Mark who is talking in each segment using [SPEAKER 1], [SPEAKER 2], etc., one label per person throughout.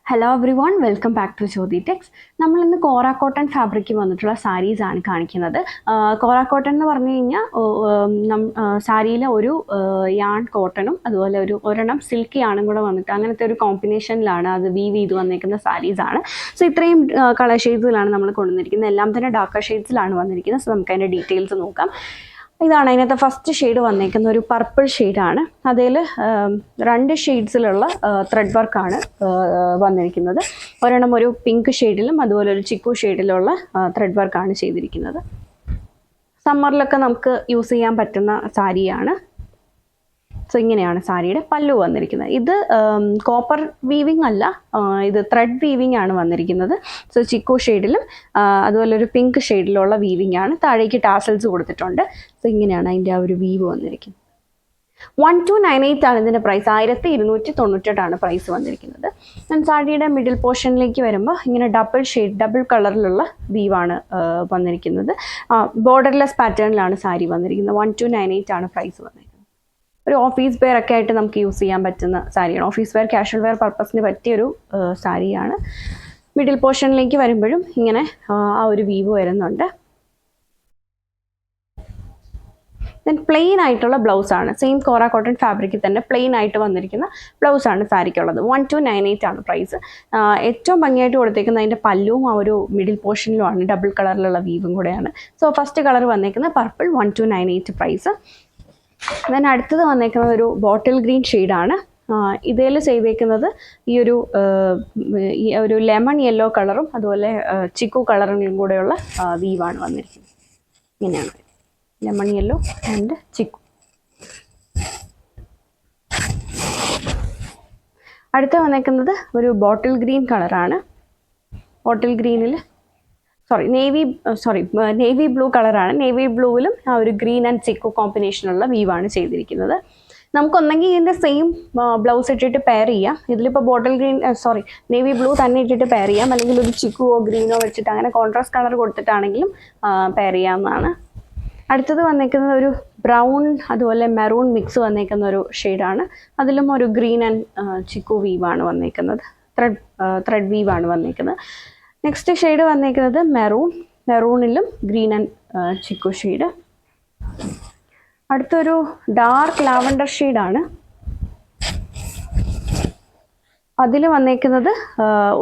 [SPEAKER 1] Hello everyone, welcome back to Jyothi techs. നമ്മളിന്ന് kora cotton ഫാബ്രിക്കിൽ വന്നിട്ടുള്ള സാരീസ് ആണ് കാണിക്കുന്നത്. കോറ കോട്ടൺ എന്ന് പറഞ്ഞു കഴിഞ്ഞാൽ സാരിയിലെ ഒരു യാൺ കോട്ടണും അതുപോലെ ഒരെണ്ണം സിൽക്കി യാണും കൂടെ വന്നിട്ട് അങ്ങനത്തെ ഒരു കോമ്പിനേഷനിലാണ് അത് വീവ് ചെയ്ത് വന്നിരിക്കുന്ന സാരീസ് ആണ്. സോ ഇത്രയും കളർ ഷെയ്ഡ്സിലാണ് നമ്മൾ കൊണ്ടുവന്നിരിക്കുന്നത്. എല്ലാം തന്നെ ഡാർക്ക് ഷെയ്ഡ്സിലാണ് വന്നിരിക്കുന്നത്. സോ നമുക്ക് അതിൻ്റെ ഡീറ്റെയിൽസ് നോക്കാം. ഇതാണ് അതിനകത്ത് ഫസ്റ്റ് ഷെയ്ഡ് വന്നേക്കുന്ന ഒരു പർപ്പിൾ ഷെയ്ഡാണ്. അതിൽ 2 ഷെയ്ഡ്സിലുള്ള ത്രെഡ് വർക്കാണ് വന്നിരിക്കുന്നത്. ഒരെണ്ണം ഒരു പിങ്ക് ഷെയ്ഡിലും അതുപോലെ ഒരു ചിക്കു ഷെയ്ഡിലുള്ള ത്രെഡ് വർക്കാണ് ചെയ്തിരിക്കുന്നത്. സമ്മറിലൊക്കെ നമുക്ക് യൂസ് ചെയ്യാൻ പറ്റുന്ന സാരിയാണ്. സോ ഇങ്ങനെയാണ് സാരിയുടെ പല്ലു വന്നിരിക്കുന്നത്. ഇത് കോപ്പർ വീവിങ് അല്ല, ഇത് ത്രെഡ് വീവിങ് ആണ് വന്നിരിക്കുന്നത്. സോ ചിക്കു ഷെയ്ഡിലും അതുപോലെ ഒരു പിങ്ക് ഷെയ്ഡിലുള്ള വീവിങ് ആണ്. താഴേക്ക് ടാസൽസ് കൊടുത്തിട്ടുണ്ട്. സോ ഇങ്ങനെയാണ് അതിൻ്റെ ആ ഒരു വീവ് വന്നിരിക്കുന്നത്. 1298 ആണ് ഇതിൻ്റെ പ്രൈസ്. 1298 പ്രൈസ് വന്നിരിക്കുന്നത്. സാരിയുടെ മിഡിൽ പോർഷനിലേക്ക് വരുമ്പോൾ ഇങ്ങനെ ഡബിൾ കളറിലുള്ള വീവാണ് വന്നിരിക്കുന്നത്. ബോർഡർലെസ് പാറ്റേണിലാണ് സാരി വന്നിരിക്കുന്നത്. 1298 ആണ് പ്രൈസ് വന്നിരിക്കുന്നത്. ഒരു ഓഫീസ് വെയർ ഒക്കെ ആയിട്ട് നമുക്ക് യൂസ് ചെയ്യാൻ പറ്റുന്ന സാരിയാണ്. ഓഫീസ് വെയർ, കാഷ്വൽ വെയർ പർപ്പസിന് പറ്റിയൊരു സാരിയാണ്. മിഡിൽ പോർഷനിലേക്ക് വരുമ്പോഴും ഇങ്ങനെ ആ ഒരു വീവ് വരുന്നുണ്ട്. ദെൻ പ്ലെയിൻ ആയിട്ടുള്ള ബ്ലൗസാണ്. സെയിം കോറ കോട്ടൺ ഫാബ്രിക്കിൽ തന്നെ പ്ലെയിൻ ആയിട്ട് വന്നിരിക്കുന്ന ബ്ലൗസാണ് സാരിക്കുള്ളത്. 1298 ആണ് പ്രൈസ്. ഏറ്റവും ഭംഗിയായിട്ട് കൊടുത്തേക്കുന്ന അതിൻ്റെ പല്ലുവും ആ ഒരു മിഡിൽ പോർഷനിലുമാണ്. ഡബിൾ കളറിലുള്ള വീവും കൂടെയാണ്. സോ ഫസ്റ്റ് കളർ വന്നേക്കുന്ന പർപ്പിൾ, 1298 പ്രൈസ്. ദെൻ അടുത്തത് വന്നേക്കുന്നത് ഒരു ബോട്ടിൽ ഗ്രീൻ ഷെയ്ഡാണ്. ഇതിൽ ചെയ്തേക്കുന്നത് ഈ ഒരു ലെമൺ യെല്ലോ കളറും അതുപോലെ ചിക്കു കളറിനും കൂടെയുള്ള വീവാണ് വന്നിരിക്കുന്നത്. ഇങ്ങനെയാണ് ലെമൺ യെല്ലോ ആൻഡ് ചിക്കു. അടുത്ത വന്നേക്കുന്നത് ഒരു ബോട്ടിൽ ഗ്രീൻ കളറാണ്. ബോട്ടിൽ ഗ്രീനിൽ നേവി ബ്ലൂ കളറാണ്. നേവി ബ്ലൂവിലും ആ ഒരു ഗ്രീൻ ആൻഡ് ചിക്കു കോമ്പിനേഷനുള്ള വീവാണ് ചെയ്തിരിക്കുന്നത്. നമുക്കൊന്നെങ്കിൽ ഇതിൻ്റെ സെയിം ബ്ലൗസ് ഇട്ടിട്ട് പെയർ ചെയ്യാം. ഇതിലിപ്പോൾ നേവി ബ്ലൂ തന്നെ ഇട്ടിട്ട് പെയർ ചെയ്യാം. അല്ലെങ്കിൽ ഒരു ചിക്കുവോ ഗ്രീനോ വെച്ചിട്ട് അങ്ങനെ കോൺട്രാസ്റ്റ് കളർ കൊടുത്തിട്ടാണെങ്കിലും പെയർ ചെയ്യാവുന്നതാണ്. അടുത്തത് വന്നേക്കുന്നത് ഒരു ബ്രൗൺ അതുപോലെ മെറൂൺ മിക്സ് വന്നേക്കുന്ന ഒരു ഷെയ്ഡാണ്. അതിലും ഒരു ഗ്രീൻ ആൻഡ് ചിക്കു വീവാണ് വന്നേക്കുന്നത്. ത്രെഡ് വീവാണ് വന്നേക്കുന്നത്. നെക്സ്റ്റ് ഷെയ്ഡ് വന്നേക്കുന്നത് മെറൂണിലും ഗ്രീൻ ആൻഡ് ചിക്കു ഷെയ്ഡ്. അടുത്തൊരു ഡാർക്ക് ലാവൻഡർ ഷെയ്ഡാണ്. അതിൽ വന്നേക്കുന്നത്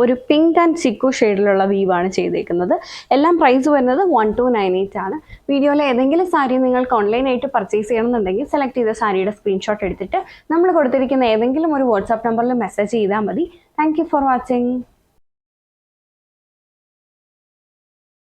[SPEAKER 1] ഒരു പിങ്ക് ആൻഡ് ചിക്കു ഷെയ്ഡിലുള്ള വീവാണ് ചെയ്തേക്കുന്നത്. എല്ലാം പ്രൈസ് വരുന്നത് 1298 ആണ്. വീഡിയോയിലെ ഏതെങ്കിലും സാരി നിങ്ങൾക്ക് ഓൺലൈനായിട്ട് പർച്ചേസ് ചെയ്യണമെന്നുണ്ടെങ്കിൽ സെലക്ട് ചെയ്ത സാരിയുടെ സ്ക്രീൻഷോട്ട് എടുത്തിട്ട് നമ്മൾ കൊടുത്തിരിക്കുന്ന ഏതെങ്കിലും ഒരു വാട്സാപ്പ് നമ്പറിൽ മെസ്സേജ് ചെയ്താൽ മതി. Thank you for watching.